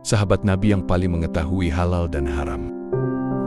sahabat Nabi yang paling mengetahui halal dan haram.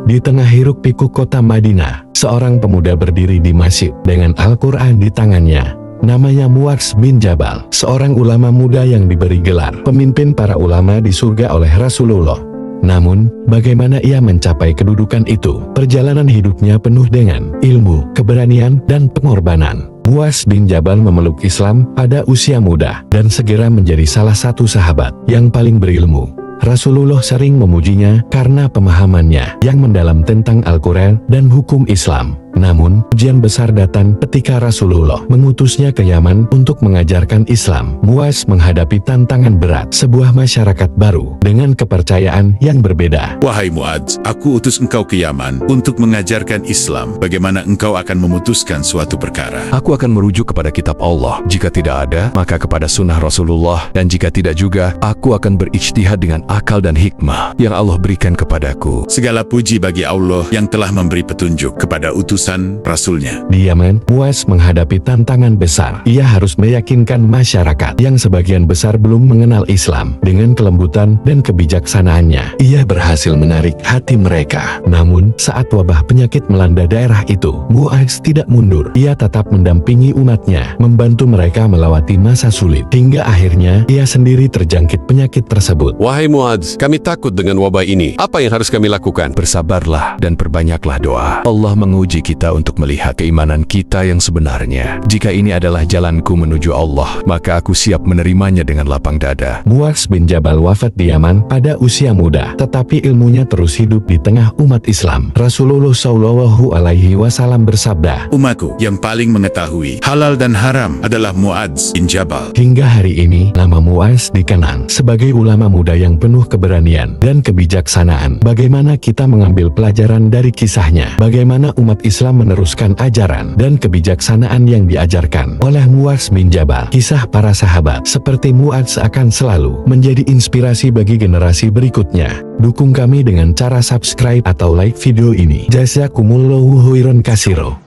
Di tengah hiruk-pikuk kota Madinah, seorang pemuda berdiri di masjid dengan Al-Quran di tangannya. Namanya Muadz bin Jabal, seorang ulama muda yang diberi gelar pemimpin para ulama di surga oleh Rasulullah. Namun, bagaimana ia mencapai kedudukan itu? Perjalanan hidupnya penuh dengan ilmu, keberanian, dan pengorbanan. Muadz bin Jabal memeluk Islam pada usia muda dan segera menjadi salah satu sahabat yang paling berilmu. Rasulullah sering memujinya karena pemahamannya yang mendalam tentang Al-Quran dan hukum Islam. Namun, ujian besar datang ketika Rasulullah mengutusnya ke Yaman untuk mengajarkan Islam. Muadz menghadapi tantangan berat, sebuah masyarakat baru dengan kepercayaan yang berbeda. Wahai Muadz, aku utus engkau ke Yaman untuk mengajarkan Islam. Bagaimana engkau akan memutuskan suatu perkara? Aku akan merujuk kepada kitab Allah. Jika tidak ada, maka kepada sunnah Rasulullah. Dan jika tidak juga, aku akan berijtihad dengan akal dan hikmah yang Allah berikan kepadaku. Segala puji bagi Allah yang telah memberi petunjuk kepada utusan Rasulnya. Di Yaman, Muadz menghadapi tantangan besar. Ia harus meyakinkan masyarakat yang sebagian besar belum mengenal Islam. Dengan kelembutan dan kebijaksanaannya, ia berhasil menarik hati mereka. Namun, saat wabah penyakit melanda daerah itu, Muadz tidak mundur. Ia tetap mendampingi umatnya, membantu mereka melewati masa sulit. Hingga akhirnya, ia sendiri terjangkit penyakit tersebut. Wahai Muadz, kami takut dengan wabah ini. Apa yang harus kami lakukan? Bersabarlah dan perbanyaklah doa. Allah menguji kita untuk melihat keimanan kita yang sebenarnya. Jika ini adalah jalanku menuju Allah, maka aku siap menerimanya dengan lapang dada. Muadz bin Jabal wafat di Yaman pada usia muda, tetapi ilmunya terus hidup di tengah umat Islam. Rasulullah SAW bersabda, Umatku yang paling mengetahui halal dan haram adalah Muadz bin Jabal. Hingga hari ini, nama Muadz dikenang sebagai ulama muda yang penuh keberanian dan kebijaksanaan. Bagaimana kita mengambil pelajaran dari kisahnya? Bagaimana umat Islam meneruskan ajaran dan kebijaksanaan yang diajarkan oleh Muadz bin Jabal? Kisah para sahabat seperti Muadz akan selalu menjadi inspirasi bagi generasi berikutnya. Dukung kami dengan cara subscribe atau like video ini. Jazakumullahu khairan katsiro.